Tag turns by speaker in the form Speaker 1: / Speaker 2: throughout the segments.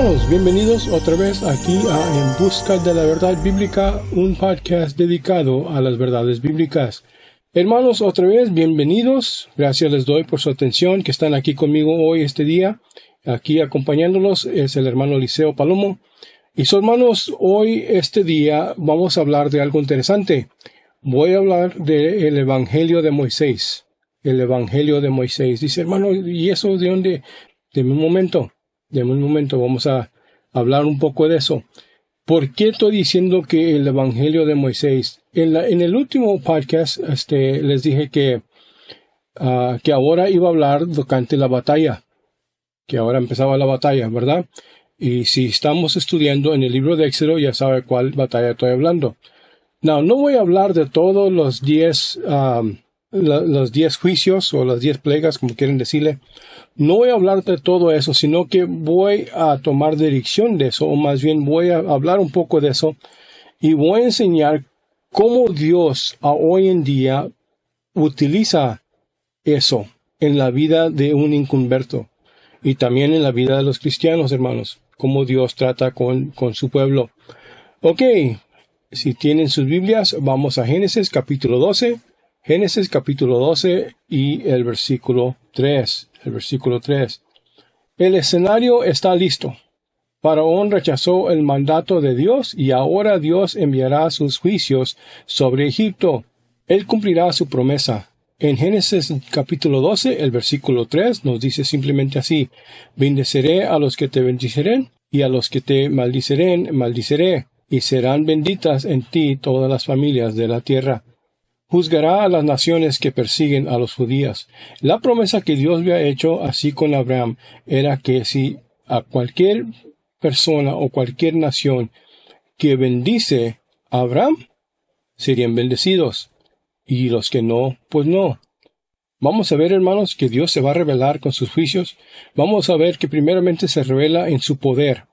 Speaker 1: Hermanos, bienvenidos otra vez aquí a En Busca de la Verdad Bíblica, un podcast dedicado a las verdades bíblicas. Hermanos, otra vez, bienvenidos. Gracias les doy por su atención, que están aquí conmigo hoy, este día. Aquí acompañándolos es el hermano Eliseo Palomo. Y hermanos, hoy, este día, vamos a hablar de algo interesante. Voy a hablar del Evangelio de Moisés. El Evangelio de Moisés. Dice, hermano, ¿y eso de dónde? Deme un momento, vamos a hablar un poco de eso. ¿Por qué estoy diciendo que el Evangelio de Moisés? En el último podcast les dije que ahora iba a hablar durante la batalla, que ahora empezaba la batalla, ¿verdad? Y si estamos estudiando en el libro de Éxodo, ya sabe cuál batalla estoy hablando. No voy a hablar de todos los 10 juicios o las 10 plagas, como quieren decirle. No voy a hablar de todo eso, sino que voy a tomar dirección de eso, o más bien voy a hablar un poco de eso y voy a enseñar cómo Dios hoy en día utiliza eso en la vida de un inconverto y también en la vida de los cristianos, hermanos, cómo Dios trata con su pueblo. Ok, si tienen sus Biblias, vamos a Génesis capítulo 12. Génesis capítulo 12 y el versículo 3. El escenario está listo. Faraón rechazó el mandato de Dios y ahora Dios enviará sus juicios sobre Egipto. Él cumplirá su promesa. En Génesis capítulo 12, el versículo 3 nos dice simplemente así: bendeciré a los que te bendiceren y a los que te maldiceren maldiceré, y serán benditas en ti todas las familias de la tierra. Juzgará a las naciones que persiguen a los judíos. La promesa que Dios había hecho así con Abraham era que si a cualquier persona o cualquier nación que bendice a Abraham, serían bendecidos. Y los que no, pues no. Vamos a ver, hermanos, que Dios se va a revelar con sus juicios. Vamos a ver que primeramente se revela en su poder.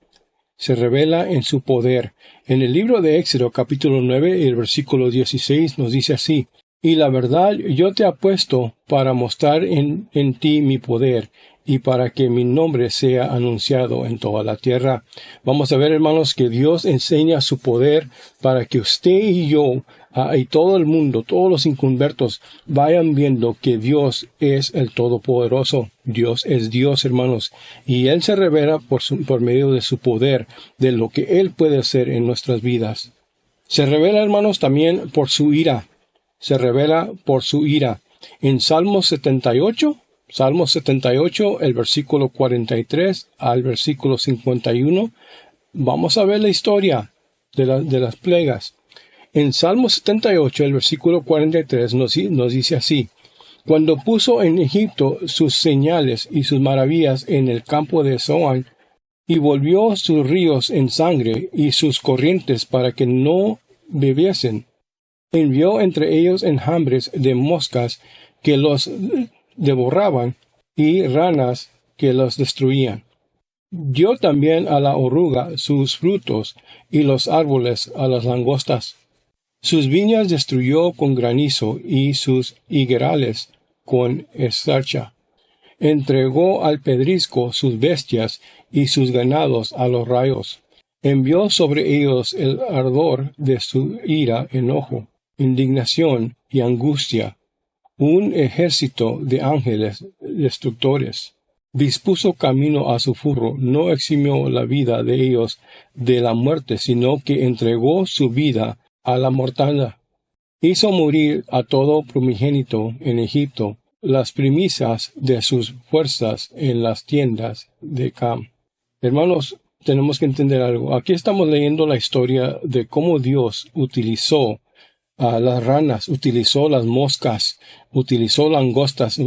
Speaker 1: En el libro de Éxodo, capítulo 9, el versículo 16, nos dice así: y la verdad yo te he puesto para mostrar en ti mi poder, y para que mi nombre sea anunciado en toda la tierra. Vamos a ver, hermanos, que Dios enseña su poder para que usted y yo, y todo el mundo, todos los inconvertos, vayan viendo que Dios es el Todopoderoso. Dios es Dios, hermanos, y Él se revela por medio de su poder, de lo que Él puede hacer en nuestras vidas. Se revela, hermanos, también por su ira. En Salmo 78, el versículo 43 al versículo 51, vamos a ver la historia de las plagas. En Salmo 78, el versículo 43 nos dice así: cuando puso en Egipto sus señales y sus maravillas en el campo de Zoán, y volvió sus ríos en sangre y sus corrientes para que no bebiesen, envió entre ellos enjambres de moscas que los devoraban y ranas que los destruían. Dio también a la oruga sus frutos y los árboles a las langostas. Sus viñas destruyó con granizo y sus higuerales con escarcha. Entregó al pedrisco sus bestias y sus ganados a los rayos. Envió sobre ellos el ardor de su ira, enojo, indignación y angustia, un ejército de ángeles destructores. Dispuso camino a su furor, no eximió la vida de ellos de la muerte, sino que entregó su vida a la mortandad. Hizo morir a todo primogénito en Egipto, las primicias de sus fuerzas en las tiendas de Cam. Hermanos, tenemos que entender algo. Aquí estamos leyendo la historia de cómo Dios utilizó a las ranas, utilizó las moscas, utilizó langostas,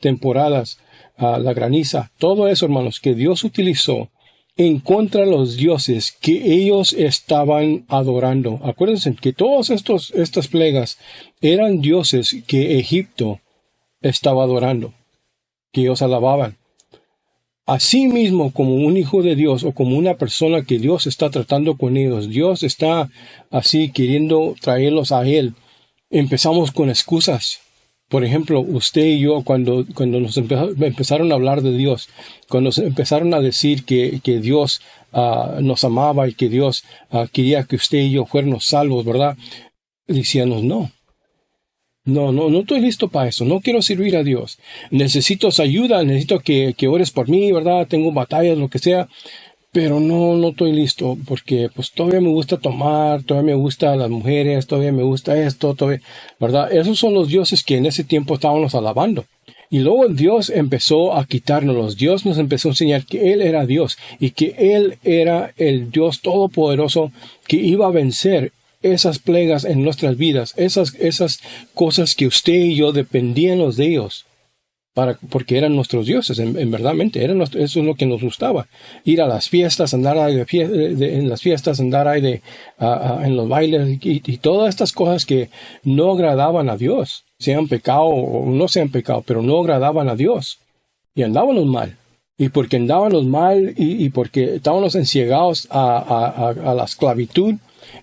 Speaker 1: temporadas, la graniza, todo eso, hermanos, que Dios utilizó en contra de los dioses que ellos estaban adorando. Acuérdense que todas estas plagas eran dioses que Egipto estaba adorando, que ellos alababan. Asimismo, como un hijo de Dios o como una persona que Dios está tratando con ellos, Dios está así queriendo traerlos a Él. Empezamos con excusas. Por ejemplo, usted y yo, cuando nos empezaron a hablar de Dios, cuando empezaron a decir que Dios nos amaba y que Dios quería que usted y yo fuéramos salvos, ¿verdad? Decíamos, no estoy listo para eso, no quiero servir a Dios. Necesito ayuda, necesito que ores por mí, ¿verdad? Tengo batallas, lo que sea. Pero no estoy listo porque pues todavía me gusta tomar, todavía me gustan las mujeres, todavía me gusta esto, todavía, ¿verdad? Esos son los dioses que en ese tiempo estábamos alabando. Y luego Dios empezó a quitárnoslos. Dios nos empezó a enseñar que Él era Dios y que Él era el Dios todopoderoso que iba a vencer esas plagas en nuestras vidas, esas cosas que usted y yo dependíamos de ellos. Porque eran nuestros dioses, en verdadmente, eso es lo que nos gustaba. Ir a las fiestas, andar ahí en las fiestas, andar ahí en los bailes y todas estas cosas que no agradaban a Dios, sean pecado o no sean pecado, pero no agradaban a Dios. Y andábamos mal. Y porque andábamos mal y porque estábamos enciegados a la esclavitud,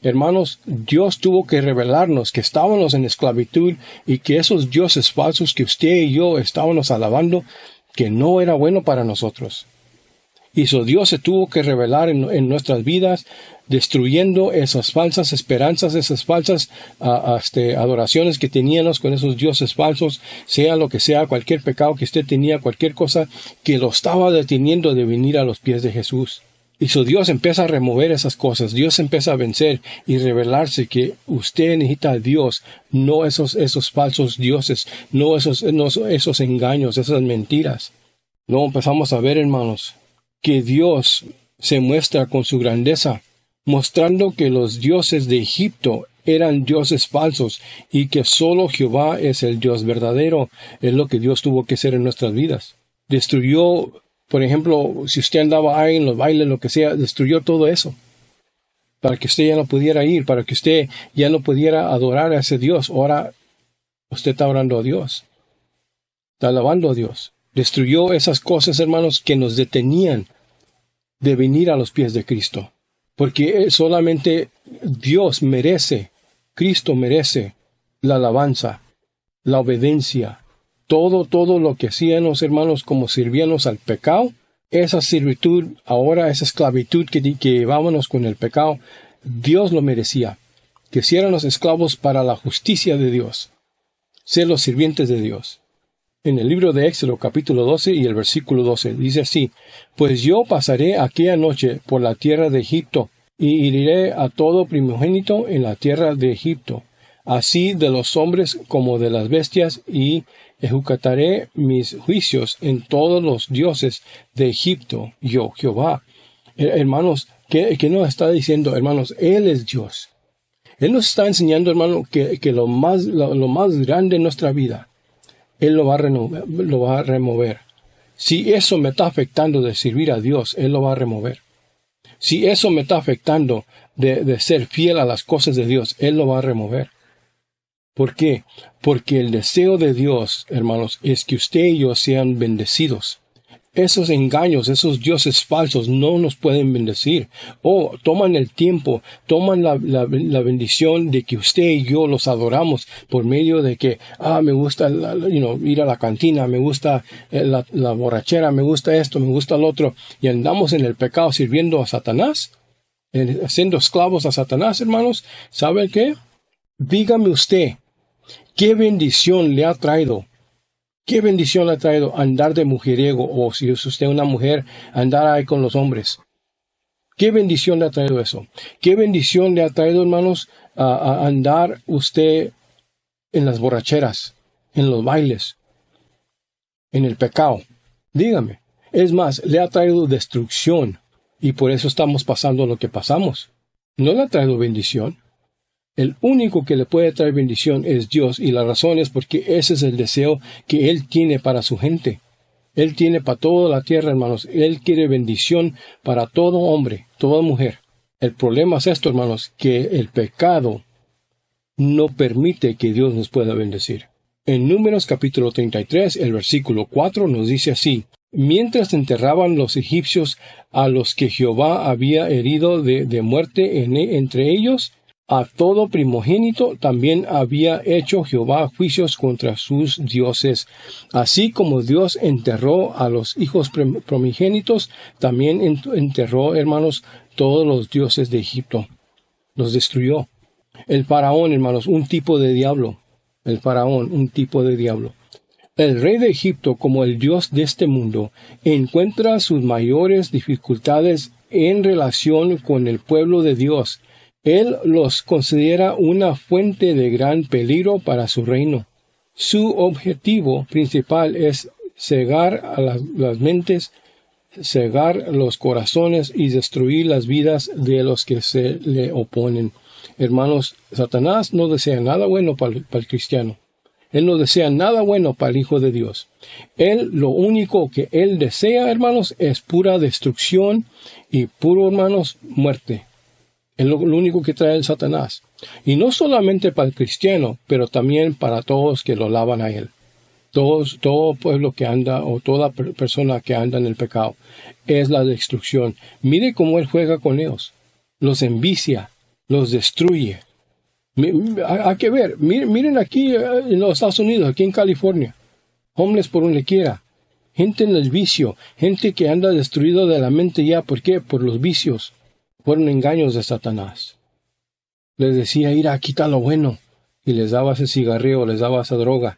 Speaker 1: hermanos, Dios tuvo que revelarnos que estábamos en esclavitud y que esos dioses falsos que usted y yo estábamos alabando, que no era bueno para nosotros. Y Dios se tuvo que revelar en nuestras vidas, destruyendo esas falsas esperanzas, esas falsas adoraciones que teníamos con esos dioses falsos, sea lo que sea, cualquier pecado que usted tenía, cualquier cosa que lo estaba deteniendo de venir a los pies de Jesús. Y Dios empieza a remover esas cosas, Dios empieza a vencer y revelarse que usted necesita a Dios, no esos falsos dioses, no esos engaños, esas mentiras. Luego empezamos a ver, hermanos, que Dios se muestra con su grandeza, mostrando que los dioses de Egipto eran dioses falsos y que solo Jehová es el Dios verdadero. Es lo que Dios tuvo que hacer en nuestras vidas. Destruyó, por ejemplo, si usted andaba ahí en los bailes, lo que sea, destruyó todo eso. Para que usted ya no pudiera ir, para que usted ya no pudiera adorar a ese Dios. Ahora usted está orando a Dios. Está alabando a Dios. Destruyó esas cosas, hermanos, que nos detenían de venir a los pies de Cristo. Porque solamente Dios merece, Cristo merece la alabanza, la obediencia. Todo lo que hacíamos, hermanos, como sirvíamos al pecado, esa servitud, ahora esa esclavitud que llevábamos con el pecado, Dios lo merecía. Que si los esclavos para la justicia de Dios, ser los sirvientes de Dios. En el libro de Éxodo, capítulo 12 y el versículo 12, dice así: Pues yo pasaré aquella noche por la tierra de Egipto, y heriré a todo primogénito en la tierra de Egipto, así de los hombres como de las bestias, y ejecutaré mis juicios en todos los dioses de Egipto, yo, Jehová. Hermanos, ¿qué nos está diciendo, hermanos? Él es Dios. Él nos está enseñando, hermano, que lo más grande en nuestra vida, Él lo va a remover. Si eso me está afectando de servir a Dios, Él lo va a remover. Si eso me está afectando de ser fiel a las cosas de Dios, Él lo va a remover. ¿Por qué? Porque el deseo de Dios, hermanos, es que usted y yo sean bendecidos. Esos engaños, esos dioses falsos no nos pueden bendecir. Toman el tiempo, toman la bendición de que usted y yo los adoramos por medio de que, me gusta ir a la cantina, me gusta la borrachera, me gusta esto, me gusta lo otro, y andamos en el pecado sirviendo a Satanás, siendo esclavos a Satanás, hermanos. ¿Sabe qué? Dígame usted, ¿qué bendición le ha traído? ¿Qué bendición le ha traído andar de mujeriego? O si es usted una mujer, andar ahí con los hombres. ¿Qué bendición le ha traído eso? ¿Qué bendición le ha traído, hermanos, a andar usted en las borracheras, en los bailes, en el pecado? Dígame. Es más, le ha traído destrucción. Y por eso estamos pasando lo que pasamos. No le ha traído bendición. El único que le puede traer bendición es Dios, y la razón es porque ese es el deseo que Él tiene para su gente. Él tiene para toda la tierra, hermanos. Él quiere bendición para todo hombre, toda mujer. El problema es esto, hermanos, que el pecado no permite que Dios nos pueda bendecir. En Números capítulo 33, el versículo 4 nos dice así: Mientras enterraban los egipcios a los que Jehová había herido de muerte entre ellos, A todo primogénito también había hecho Jehová juicios contra sus dioses. Así como Dios enterró a los hijos primogénitos, también enterró, hermanos, todos los dioses de Egipto. Los destruyó. El faraón, hermanos, un tipo de diablo. El faraón, un tipo de diablo. El rey de Egipto, como el Dios de este mundo, encuentra sus mayores dificultades en relación con el pueblo de Dios. Él los considera una fuente de gran peligro para su reino. Su objetivo principal es cegar a las mentes, cegar los corazones y destruir las vidas de los que se le oponen. Hermanos, Satanás no desea nada bueno para el cristiano. Él no desea nada bueno para el Hijo de Dios. Lo único que él desea, hermanos, es pura destrucción y puro, hermanos, muerte. Es lo único que trae el Satanás. Y no solamente para el cristiano, pero también para todos que lo alaban a él. Todo pueblo que anda, o toda persona que anda en el pecado, es la destrucción. Mire cómo él juega con ellos. Los envicia, los destruye. Hay que ver, miren aquí en los Estados Unidos, aquí en California. Homeless por donde quiera. Gente en el vicio, gente que anda destruido de la mente ya. ¿Por qué? Por los vicios. Fueron engaños de Satanás. Les decía, ir a quitar lo bueno. Y les daba ese cigarrillo, les daba esa droga.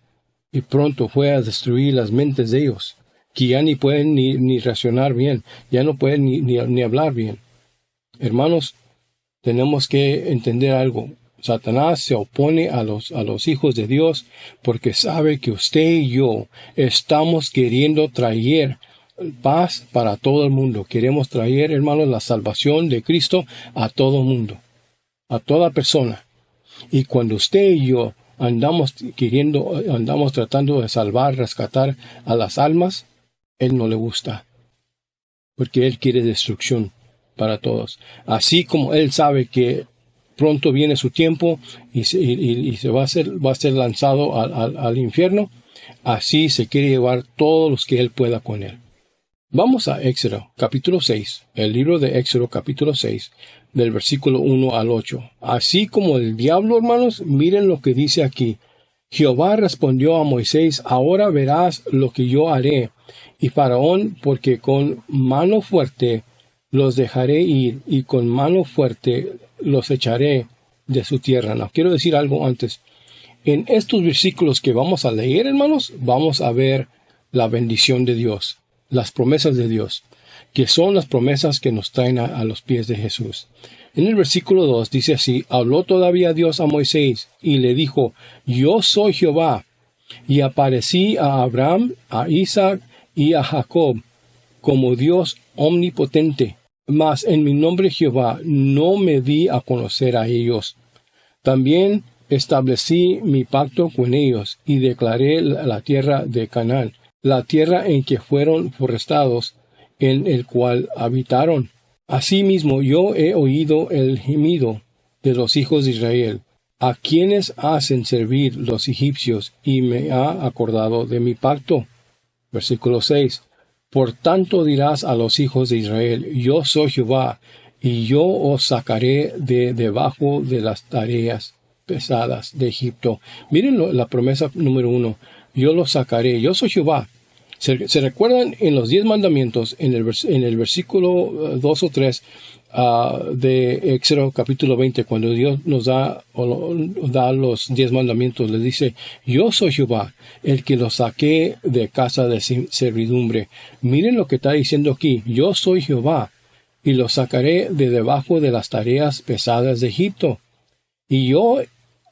Speaker 1: Y pronto fue a destruir las mentes de ellos. Que ya ni pueden ni racionar bien. Ya no pueden ni hablar bien. Hermanos, tenemos que entender algo. Satanás se opone a los hijos de Dios porque sabe que usted y yo estamos queriendo traer paz para todo el mundo. Queremos traer, hermanos, la salvación de Cristo a todo el mundo, a toda persona. Y cuando usted y yo andamos tratando de salvar, rescatar a las almas, Él no le gusta, porque Él quiere destrucción para todos. Así como Él sabe que pronto viene su tiempo y se va a ser lanzado al infierno, así se quiere llevar todos los que Él pueda con Él. Vamos a Éxodo, capítulo 6, el libro de Éxodo, capítulo 6, del versículo 1 al 8. Así como el diablo, hermanos, miren lo que dice aquí. Jehová respondió a Moisés, ahora verás lo que yo haré, y Faraón, porque con mano fuerte los dejaré ir, y con mano fuerte los echaré de su tierra. No, quiero decir algo antes. En estos versículos que vamos a leer, hermanos, vamos a ver la bendición de Dios. Las promesas de Dios, que son las promesas que nos traen a los pies de Jesús. En el versículo 2 dice así, habló todavía Dios a Moisés y le dijo, yo soy Jehová, y aparecí a Abraham, a Isaac y a Jacob, como Dios omnipotente, mas en mi nombre Jehová no me di a conocer a ellos. También establecí mi pacto con ellos y declaré la tierra de Canaán, la tierra en que fueron forestados, en el cual habitaron. Asimismo yo he oído el gemido de los hijos de Israel, a quienes hacen servir los egipcios, y me ha acordado de mi pacto. Versículo 6. Por tanto dirás a los hijos de Israel, yo soy Jehová, y yo os sacaré de debajo de las tareas pesadas de Egipto. Miren la promesa número 1. Yo los sacaré. Yo soy Jehová. ¿Se recuerdan en los 10 mandamientos, en el versículo 2 o 3 de Éxodo capítulo 20, cuando Dios nos da los 10 mandamientos, les dice, yo soy Jehová, el que los saqué de casa de servidumbre. Miren lo que está diciendo aquí, yo soy Jehová, y los sacaré de debajo de las tareas pesadas de Egipto, y yo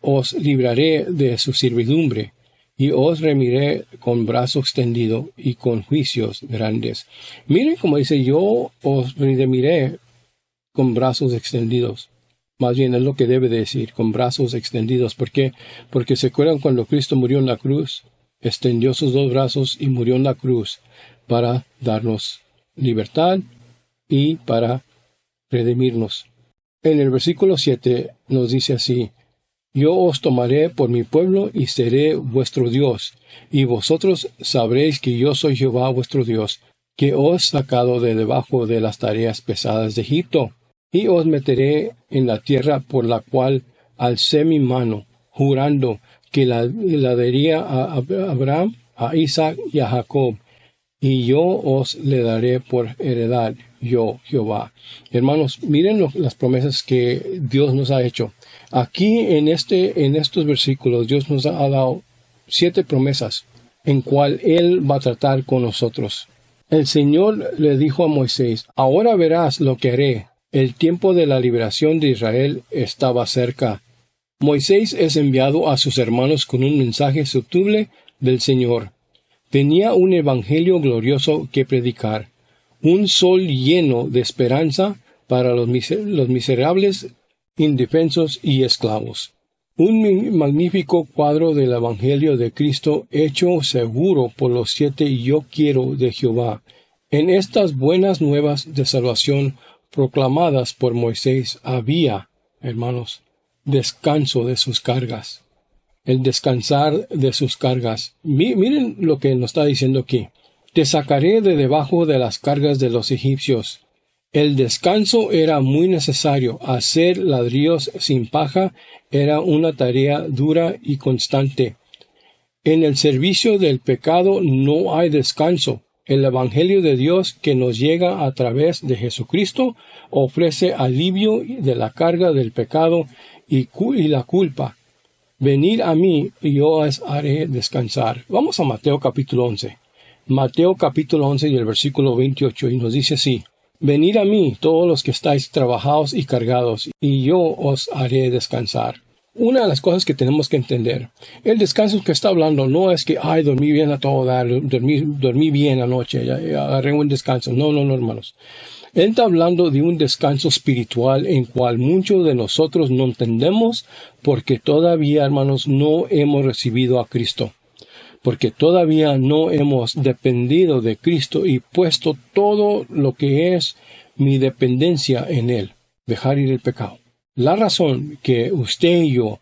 Speaker 1: os libraré de su servidumbre, y os remiré con brazo extendido y con juicios grandes. Miren cómo dice, yo os redimiré con brazos extendidos. Más bien es lo que debe de decir, con brazos extendidos. ¿Por qué? Porque se acuerdan cuando Cristo murió en la cruz, extendió sus 2 brazos y murió en la cruz para darnos libertad y para redimirnos. En el versículo 7 nos dice así, yo os tomaré por mi pueblo y seré vuestro Dios, y vosotros sabréis que yo soy Jehová vuestro Dios, que os he sacado de debajo de las tareas pesadas de Egipto. y os meteré en la tierra por la cual alcé mi mano, jurando que la daría a Abraham, a Isaac y a Jacob, y yo os le daré por heredad, yo, Jehová. Hermanos, miren las promesas que Dios nos ha hecho. Aquí en estos versículos, Dios nos ha dado 7 promesas en cual Él va a tratar con nosotros. El Señor le dijo a Moisés, ahora verás lo que haré. El tiempo de la liberación de Israel estaba cerca. Moisés es enviado a sus hermanos con un mensaje subtible del Señor. Tenía un evangelio glorioso que predicar, un sol lleno de esperanza para los miserables, indefensos y esclavos. Un magnífico cuadro del evangelio de Cristo hecho seguro por los 7 yo quiero de Jehová. En estas buenas nuevas de salvación proclamadas por Moisés había, hermanos, descanso de sus cargas. El descansar de sus cargas. Miren lo que nos está diciendo aquí. Te sacaré de debajo de las cargas de los egipcios. El descanso era muy necesario. Hacer ladrillos sin paja era una tarea dura y constante. En el servicio del pecado no hay descanso. El Evangelio de Dios que nos llega a través de Jesucristo ofrece alivio de la carga del pecado y la culpa. Venid a mí y yo os haré descansar. Vamos a Mateo capítulo 11. Mateo capítulo 11 y el versículo 28 y nos dice así. Venid a mí todos los que estáis trabajados y cargados y yo os haré descansar. Una de las cosas que tenemos que entender, el descanso que está hablando no es que, dormí bien a todo dar, dormí bien anoche, agarré un descanso. No, hermanos. Él está hablando de un descanso espiritual en cual muchos de nosotros no entendemos porque todavía, hermanos, no hemos recibido a Cristo. Porque todavía no hemos dependido de Cristo y puesto todo lo que es mi dependencia en Él. Dejar ir el pecado. La razón que usted y yo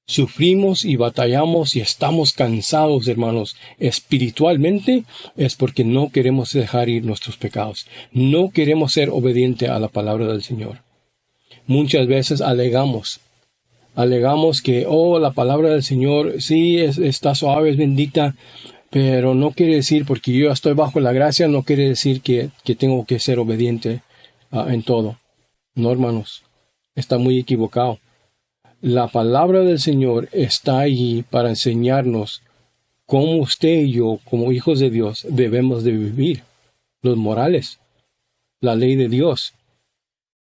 Speaker 1: sufrimos y batallamos y estamos cansados, hermanos, espiritualmente, es porque no queremos dejar ir nuestros pecados. No queremos ser obedientes a la palabra del Señor. Muchas veces alegamos que, la palabra del Señor sí está suave, es bendita, pero no quiere decir, porque yo estoy bajo la gracia, no quiere decir que tengo que ser obediente en todo. No, hermanos, está muy equivocado. La palabra del Señor está allí para enseñarnos cómo usted y yo, como hijos de Dios, debemos de vivir. Los morales, la ley de Dios,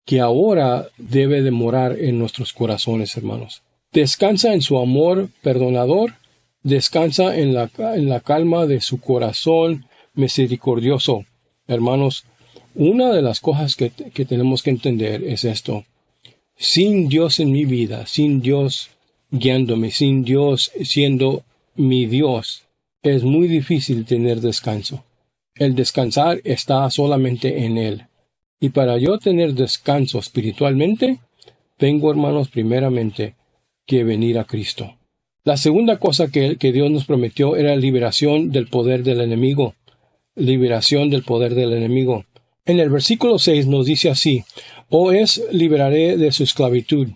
Speaker 1: que ahora debe de morar en nuestros corazones, hermanos. Descansa en su amor perdonador, descansa en la calma de su corazón misericordioso. Hermanos, una de las cosas que tenemos que entender es esto. Sin Dios en mi vida, sin Dios guiándome, sin Dios siendo mi Dios, es muy difícil tener descanso. El descansar está solamente en Él. Y para yo tener descanso espiritualmente, tengo, hermanos, primeramente que venir a Cristo. La segunda cosa que Dios nos prometió era liberación del poder del enemigo. Liberación del poder del enemigo. En el versículo 6 nos dice así, liberaré de su esclavitud.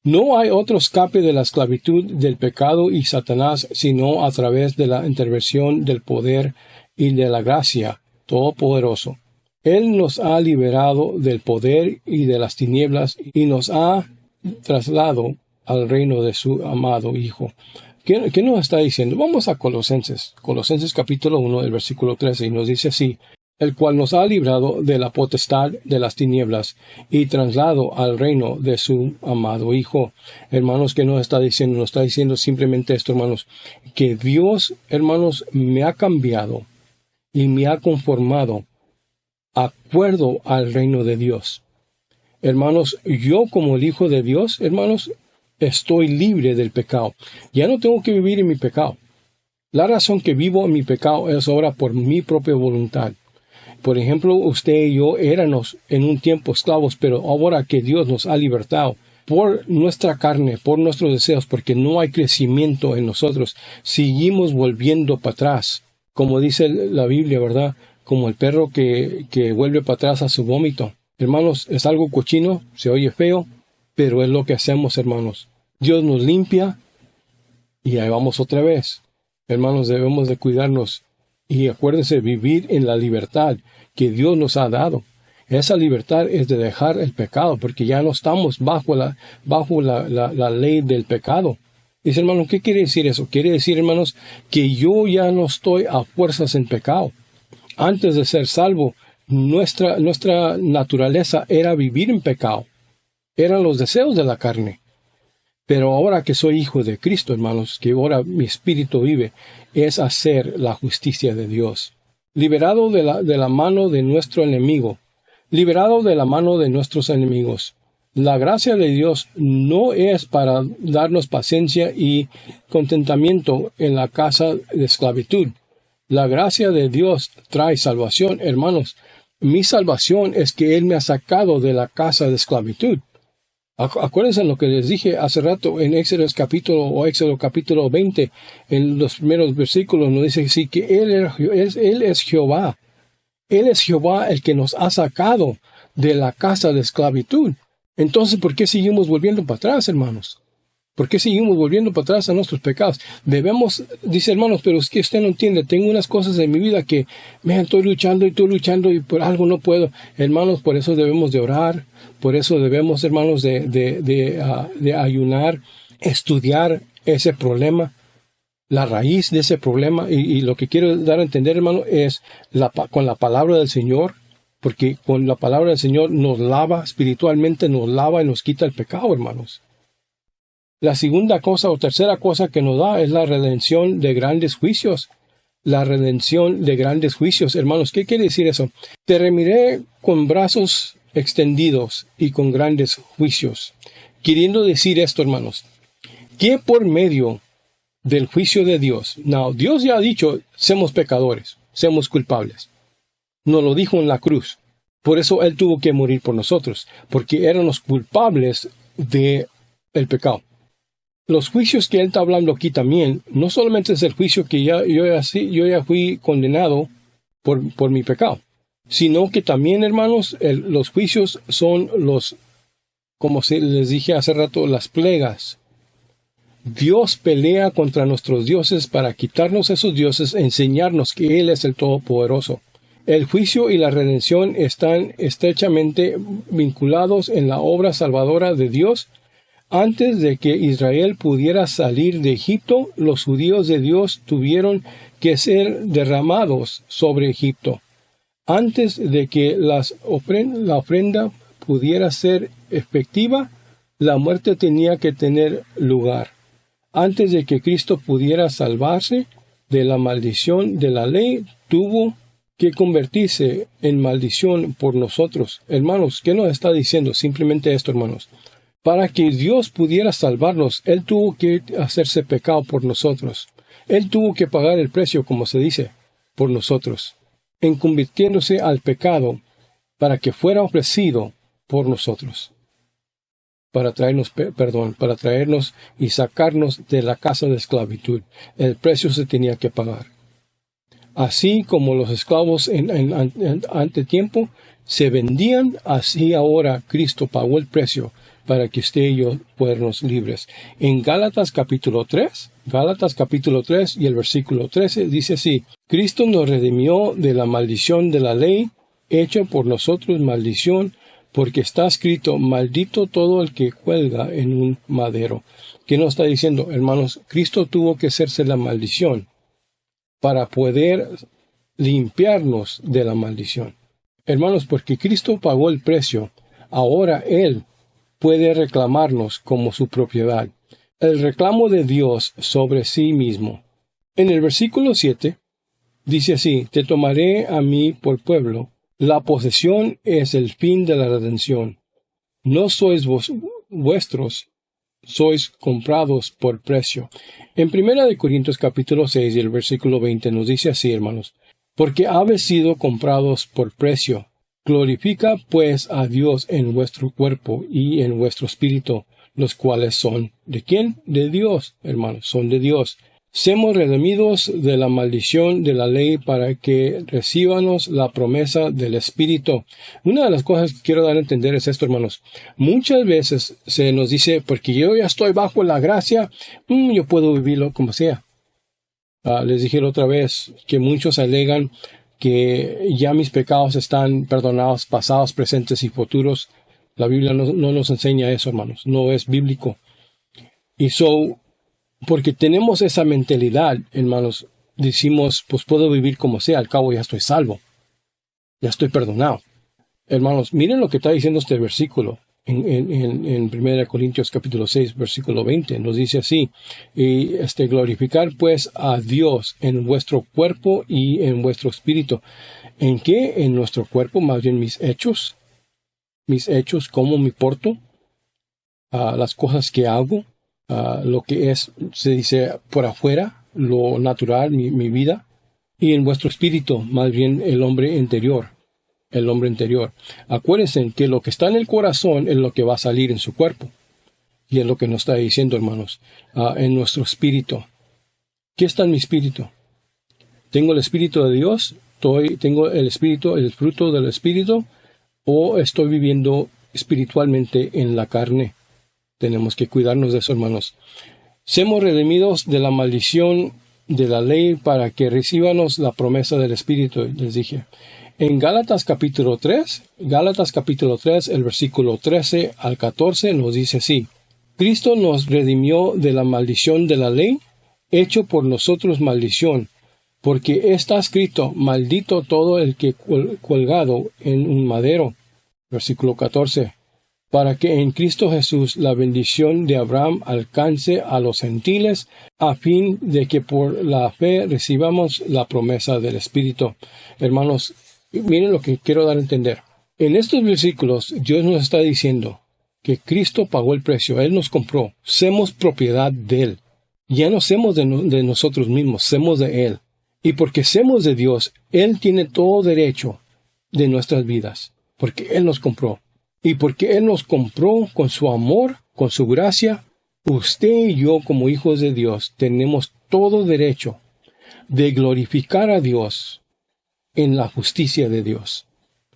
Speaker 1: No hay otro escape de la esclavitud del pecado y Satanás, sino a través de la intervención del poder y de la gracia todopoderoso. Él nos ha liberado del poder y de las tinieblas y nos ha trasladado al reino de su amado Hijo. ¿Qué nos está diciendo? Vamos a Colosenses capítulo 1, el versículo 13, y nos dice así, el cual nos ha librado de la potestad de las tinieblas y trasladado al reino de su amado Hijo. Hermanos, ¿qué nos está diciendo? Nos está diciendo simplemente esto, hermanos, que Dios, hermanos, me ha cambiado y me ha conformado acuerdo al reino de Dios. Hermanos, yo como el Hijo de Dios, hermanos, estoy libre del pecado. Ya no tengo que vivir en mi pecado. La razón que vivo en mi pecado es ahora por mi propia voluntad. Por ejemplo, usted y yo éramos en un tiempo esclavos, pero ahora que Dios nos ha libertado por nuestra carne, por nuestros deseos, porque no hay crecimiento en nosotros, seguimos volviendo para atrás. Como dice la Biblia, ¿verdad? Como el perro que vuelve para atrás a su vómito. Hermanos, es algo cochino, se oye feo, pero es lo que hacemos, hermanos. Dios nos limpia y ahí vamos otra vez. Hermanos, debemos de cuidarnos y acuérdense, vivir en la libertad que Dios nos ha dado. Esa libertad es de dejar el pecado, porque ya no estamos bajo la ley del pecado. Dice, hermano, ¿qué quiere decir eso? Quiere decir, hermanos, que yo ya no estoy a fuerzas en pecado. Antes de ser salvo, nuestra naturaleza era vivir en pecado. Eran los deseos de la carne. Pero ahora que soy hijo de Cristo, hermanos, que ahora mi espíritu vive, es hacer la justicia de Dios. Liberado de la mano de nuestro enemigo. Liberado de la mano de nuestros enemigos. La gracia de Dios no es para darnos paciencia y contentamiento en la casa de esclavitud. La gracia de Dios trae salvación, hermanos. Mi salvación es que Él me ha sacado de la casa de esclavitud. Acuérdense lo que les dije hace rato en Éxodo capítulo 20, en los primeros versículos, nos dice así que Él es Jehová. Él es Jehová el que nos ha sacado de la casa de esclavitud. Entonces, ¿por qué seguimos volviendo para atrás, hermanos? ¿Por qué seguimos volviendo para atrás a nuestros pecados? Dice, hermanos, pero es que usted no entiende, tengo unas cosas en mi vida que estoy luchando y por algo no puedo. Hermanos, por eso debemos de orar, por eso debemos, hermanos, de ayunar, estudiar ese problema, la raíz de ese problema, y lo que quiero dar a entender, hermano, es con la palabra del Señor, porque con la palabra del Señor nos lava, espiritualmente nos lava y nos quita el pecado, hermanos. La segunda cosa o tercera cosa que nos da es la redención de grandes juicios. La redención de grandes juicios. Hermanos, ¿qué quiere decir eso? Te remiré con brazos extendidos y con grandes juicios. Queriendo decir esto, hermanos, que por medio del juicio de Dios, Dios ya ha dicho, somos pecadores, somos culpables. Nos lo dijo en la cruz. Por eso Él tuvo que morir por nosotros, porque éramos culpables del pecado. Los juicios que Él está hablando aquí también, no solamente es el juicio que yo ya fui condenado por mi pecado, sino que también, hermanos, los juicios son como les dije hace rato, las plagas. Dios pelea contra nuestros dioses para quitarnos esos dioses e enseñarnos que Él es el Todopoderoso. El juicio y la redención están estrechamente vinculados en la obra salvadora de Dios. Antes de que Israel pudiera salir de Egipto, los judíos de Dios tuvieron que ser derramados sobre Egipto. Antes de que la ofrenda pudiera ser efectiva, la muerte tenía que tener lugar. Antes de que Cristo pudiera salvarse de la maldición de la ley, tuvo que convertirse en maldición por nosotros. Hermanos, ¿qué nos está diciendo? Simplemente esto, hermanos. Para que Dios pudiera salvarnos, Él tuvo que hacerse pecado por nosotros. Él tuvo que pagar el precio, como se dice, por nosotros, en convirtiéndose al pecado para que fuera ofrecido por nosotros, para traernos perdón, para traernos y sacarnos de la casa de esclavitud. El precio se tenía que pagar. Así como los esclavos ante tiempo se vendían, así ahora Cristo pagó el precio para que usted y yo fuéramos libres. En Gálatas capítulo 3 y el versículo 13 dice así: Cristo nos redimió de la maldición de la ley, hecho por nosotros maldición, porque está escrito, maldito todo el que cuelga en un madero. ¿Qué nos está diciendo, hermanos? Cristo tuvo que hacerse la maldición para poder limpiarnos de la maldición. Hermanos, porque Cristo pagó el precio, ahora Él puede reclamarnos como su propiedad. El reclamo de Dios sobre sí mismo. En el versículo 7 dice así: te tomaré a mí por pueblo. La posesión es el fin de la redención. No sois vuestros, sois comprados por precio. En 1 Corintios capítulo 6 y el versículo 20 nos dice así, hermanos: porque habéis sido comprados por precio. Glorifica pues a Dios en vuestro cuerpo y en vuestro espíritu, los cuales son ¿de quién? De Dios, hermanos, son de Dios. Semos redimidos de la maldición de la ley para que recibamos la promesa del Espíritu. Una de las cosas que quiero dar a entender es esto, hermanos. Muchas veces se nos dice, porque yo ya estoy bajo la gracia, yo puedo vivirlo como sea. Les dije la otra vez que muchos alegan que ya mis pecados están perdonados, pasados, presentes y futuros. La Biblia no nos enseña eso, hermanos. No es bíblico. Y porque tenemos esa mentalidad, hermanos, decimos, pues puedo vivir como sea, al cabo ya estoy salvo, ya estoy perdonado. Hermanos, miren lo que está diciendo este versículo en 1 Corintios capítulo 6, versículo 20. Nos dice así, glorificar pues a Dios en vuestro cuerpo y en vuestro espíritu. ¿En qué? En nuestro cuerpo, más bien mis hechos, cómo me porto, las cosas que hago, lo que se dice por afuera, lo natural, mi vida, y en vuestro espíritu, más bien el hombre interior. Acuérdense que lo que está en el corazón es lo que va a salir en su cuerpo. Y es lo que nos está diciendo, hermanos, en nuestro espíritu. ¿Qué está en mi espíritu? ¿Tengo el espíritu de Dios? ¿Tengo el espíritu, el fruto del espíritu? ¿O estoy viviendo espiritualmente en la carne? Tenemos que cuidarnos de eso, hermanos. Semos redimidos de la maldición de la ley para que recibamos la promesa del Espíritu, les dije. En Gálatas capítulo 3, el versículo 13 al 14 nos dice así. Cristo nos redimió de la maldición de la ley, hecho por nosotros maldición, porque está escrito, maldito todo el que colgado en un madero. Versículo 14. Para que en Cristo Jesús la bendición de Abraham alcance a los gentiles, a fin de que por la fe recibamos la promesa del Espíritu. Hermanos, miren lo que quiero dar a entender. En estos versículos, Dios nos está diciendo que Cristo pagó el precio, Él nos compró, somos propiedad de Él. Ya no somos de nosotros mismos, somos de Él. Y porque somos de Dios, Él tiene todo derecho de nuestras vidas, porque Él nos compró. Y porque Él nos compró con su amor, con su gracia, usted y yo como hijos de Dios tenemos todo derecho de glorificar a Dios en la justicia de Dios.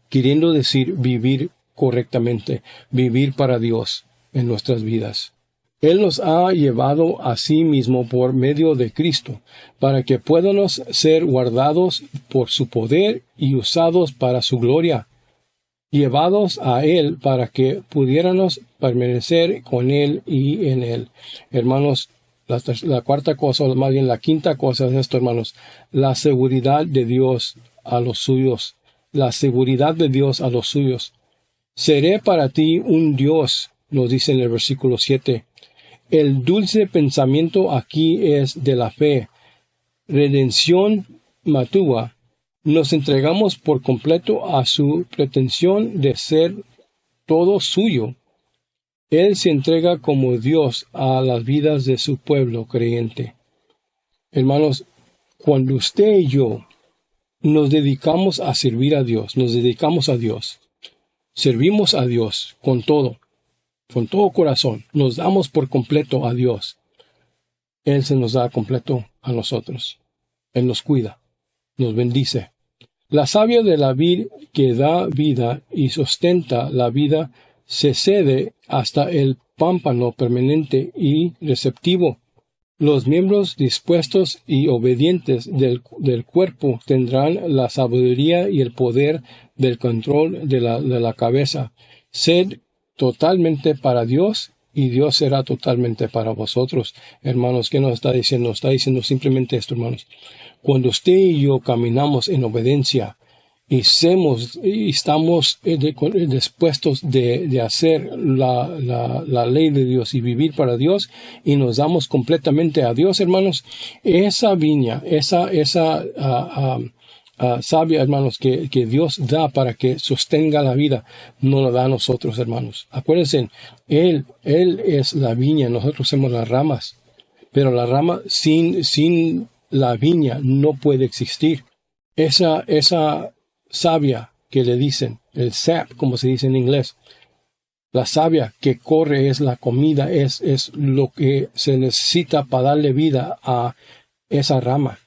Speaker 1: Queriendo decir vivir correctamente, vivir para Dios en nuestras vidas. Él nos ha llevado a sí mismo por medio de Cristo, para que podamos ser guardados por su poder y usados para su gloria. Llevados a Él para que pudiéramos permanecer con Él y en Él. Hermanos, la cuarta cosa, o más bien la quinta cosa es esto, hermanos. La seguridad de Dios a los suyos. La seguridad de Dios a los suyos. Seré para ti un Dios, nos dice en el versículo 7. El dulce pensamiento aquí es de la fe. Redención matua. Nos entregamos por completo a su pretensión de ser todo suyo. Él se entrega como Dios a las vidas de su pueblo creyente. Hermanos, cuando usted y yo nos dedicamos a servir a Dios, servimos a Dios con todo corazón, nos damos por completo a Dios. Él se nos da completo a nosotros. Él nos cuida, nos bendice. La savia de la vid que da vida y sustenta la vida se cede hasta el pámpano permanente y receptivo. Los miembros dispuestos y obedientes del cuerpo tendrán la sabiduría y el poder del control de la cabeza. Sed totalmente para Dios y Dios será totalmente para vosotros. Hermanos, ¿qué nos está diciendo? Está diciendo simplemente esto, hermanos. Cuando usted y yo caminamos en obediencia y estamos dispuestos de hacer la ley de Dios y vivir para Dios y nos damos completamente a Dios, hermanos, esa viña, esa savia, hermanos, que Dios da para que sostenga la vida, no la da a nosotros, hermanos. Acuérdense, Él es la viña, nosotros somos las ramas, pero la rama sin la viña no puede existir. Esa savia que le dicen, el sap, como se dice en inglés, la savia que corre es la comida, es lo que se necesita para darle vida a esa rama,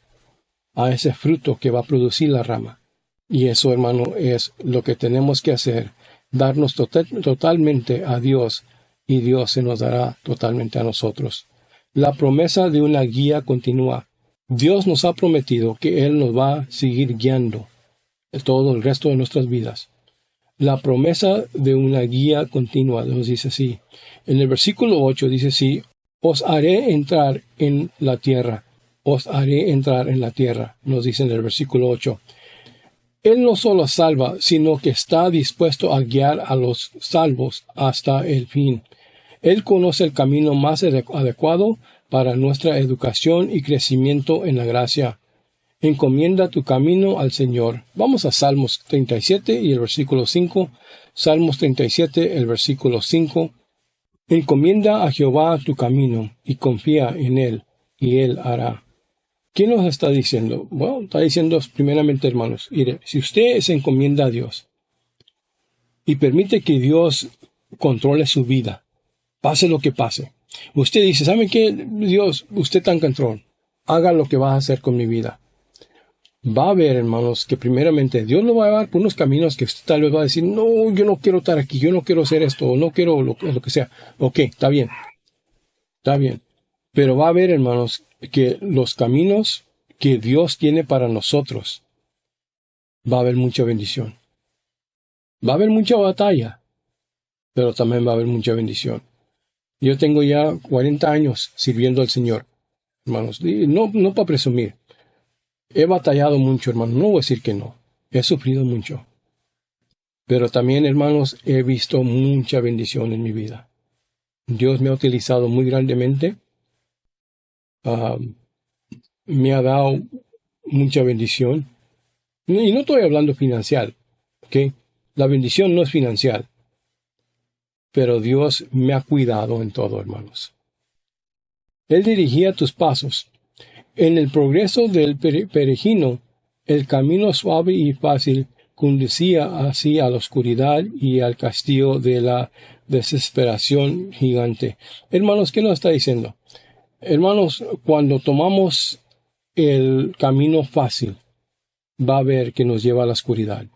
Speaker 1: a ese fruto que va a producir la rama. Y eso, hermano, es lo que tenemos que hacer, darnos totalmente a Dios, y Dios se nos dará totalmente a nosotros. La promesa de una guía continua. Dios nos ha prometido que Él nos va a seguir guiando todo el resto de nuestras vidas. La promesa de una guía continua nos dice así. En el versículo 8 dice así: os haré entrar en la tierra. Os haré entrar en la tierra, nos dice en el versículo 8. Él no solo salva, sino que está dispuesto a guiar a los salvos hasta el fin. Él conoce el camino más adecuado para nuestra educación y crecimiento en la gracia. Encomienda tu camino al Señor. Vamos a Salmos 37 y el versículo 5. Salmos 37, el versículo 5. Encomienda a Jehová tu camino y confía en Él, y Él hará. ¿Quién nos está diciendo? Bueno, está diciendo primeramente, hermanos, mire, si usted se encomienda a Dios y permite que Dios controle su vida, pase lo que pase, usted dice, ¿saben qué? Dios, usted está en control, haga lo que va a hacer con mi vida. Va a ver, hermanos, que primeramente Dios lo va a llevar por unos caminos que usted tal vez va a decir, no, yo no quiero estar aquí, yo no quiero hacer esto, o no quiero lo que sea. Ok, está bien. Pero va a ver, hermanos, que los caminos que Dios tiene para nosotros, va a haber mucha bendición. Va a haber mucha batalla, pero también va a haber mucha bendición. Yo tengo ya 40 años sirviendo al Señor, hermanos, y no para presumir. He batallado mucho, hermanos, no voy a decir que no. He sufrido mucho. Pero también, hermanos, he visto mucha bendición en mi vida. Dios me ha utilizado muy grandemente. Me ha dado mucha bendición. Y no estoy hablando financiero, ¿ok? La bendición no es financiera. Pero Dios me ha cuidado en todo, hermanos. Él dirigía tus pasos. En el progreso del peregrino, el camino suave y fácil conducía así a la oscuridad y al castillo de la desesperación gigante. Hermanos, ¿qué nos está diciendo? Hermanos, cuando tomamos el camino fácil, va a ver que nos lleva a la oscuridad.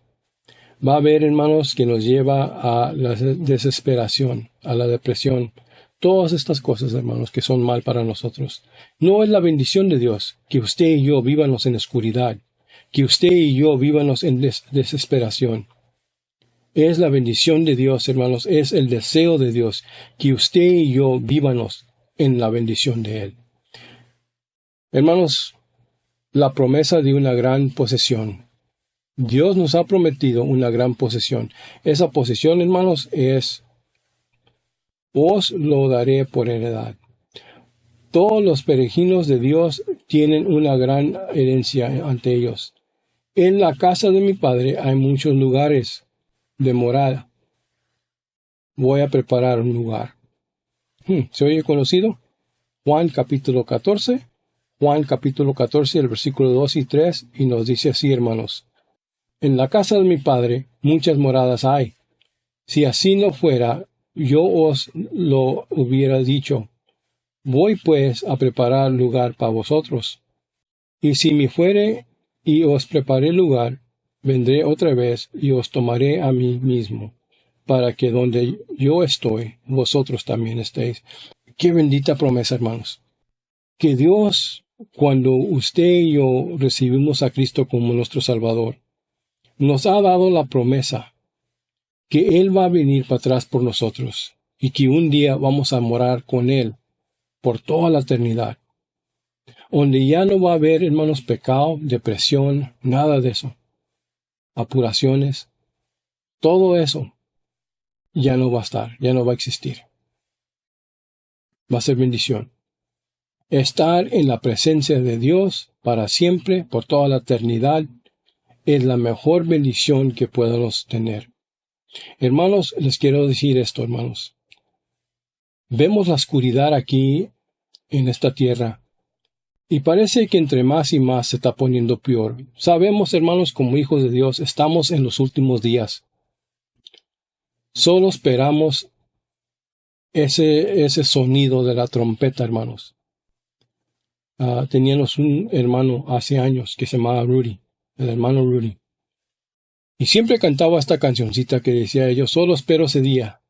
Speaker 1: Va a haber, hermanos, que nos lleva a la desesperación, a la depresión. Todas estas cosas, hermanos, que son mal para nosotros. No es la bendición de Dios que usted y yo vívanos en oscuridad, que usted y yo vívanos en desesperación. Es la bendición de Dios, hermanos, es el deseo de Dios que usted y yo vívanos en la bendición de Él. Hermanos, la promesa de una gran posesión. Dios nos ha prometido una gran posesión. Esa posesión, hermanos, es: os lo daré por heredad. Todos los peregrinos de Dios tienen una gran herencia ante ellos. En la casa de mi Padre hay muchos lugares de morada. Voy a preparar un lugar. ¿Se oye conocido? Juan capítulo 14. Juan capítulo 14, el versículo 2 y 3, y nos dice así, hermanos: en la casa de mi Padre muchas moradas hay. Si así no fuera, yo os lo hubiera dicho. Voy pues a preparar lugar para vosotros. Y si me fuere y os preparé lugar, vendré otra vez y os tomaré a mí mismo, para que donde yo estoy, vosotros también estéis. Qué bendita promesa, hermanos. Que Dios, cuando usted y yo recibimos a Cristo como nuestro Salvador, nos ha dado la promesa que Él va a venir para atrás por nosotros y que un día vamos a morar con Él por toda la eternidad, donde ya no va a haber, hermanos, pecado, depresión, nada de eso, apuraciones, todo eso ya no va a estar, ya no va a existir. Va a ser bendición. Estar en la presencia de Dios para siempre, por toda la eternidad, es la mejor bendición que podemos tener. Hermanos, les quiero decir esto, hermanos. Vemos la oscuridad aquí en esta tierra y parece que entre más y más se está poniendo peor. Sabemos, hermanos, como hijos de Dios, estamos en los últimos días. Solo esperamos ese sonido de la trompeta, hermanos. Teníamos un hermano hace años que se llamaba Rudy, el hermano Rudy. Y siempre cantaba esta cancioncita que decía: yo solo espero ese día,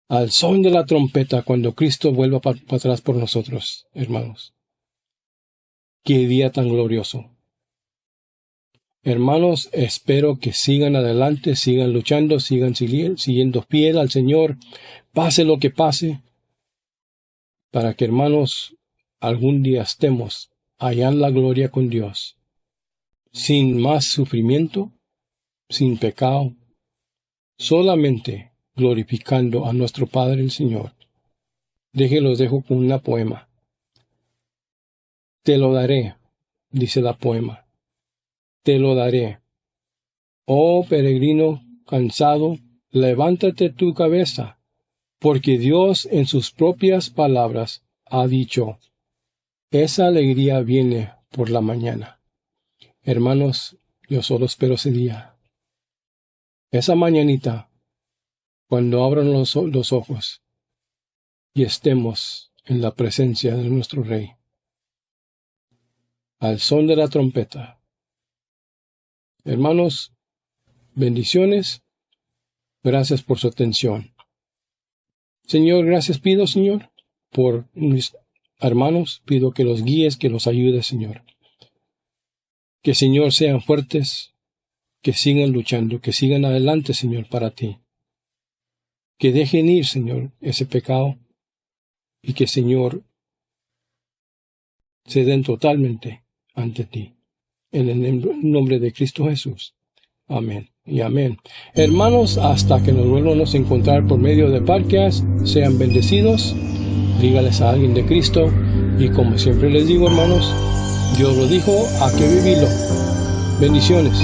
Speaker 1: al son de la trompeta, cuando Cristo vuelva para atrás por nosotros, hermanos. Qué día tan glorioso. Hermanos, espero que sigan adelante, sigan luchando, sigan siguiendo fiel al Señor, pase lo que pase, para que, hermanos, algún día estemos allá en la gloria con Dios, sin más sufrimiento, sin pecado, solamente glorificando a nuestro Padre el Señor. Los dejo con una poema. Te lo daré, dice la poema. Te lo daré. Oh peregrino cansado, levántate tu cabeza, porque Dios en sus propias palabras ha dicho: esa alegría viene por la mañana. Hermanos, yo solo espero ese día. Esa mañanita, cuando abran los ojos y estemos en la presencia de nuestro Rey. Al son de la trompeta. Hermanos, bendiciones. Gracias por su atención. Señor, gracias pido, Señor, por mis hermanos. Pido que los guíes, que los ayudes, Señor. Que, Señor, sean fuertes, que sigan luchando, que sigan adelante, Señor, para ti. Que dejen ir, Señor, ese pecado y que, Señor, se den totalmente ante ti. En el nombre de Cristo Jesús. Amén y amén. Hermanos, hasta que nos volvamos a encontrar por medio de podcast, sean bendecidos. Dígales a alguien de Cristo. Y como siempre les digo, hermanos, Dios lo dijo, hay que vivirlo. Bendiciones.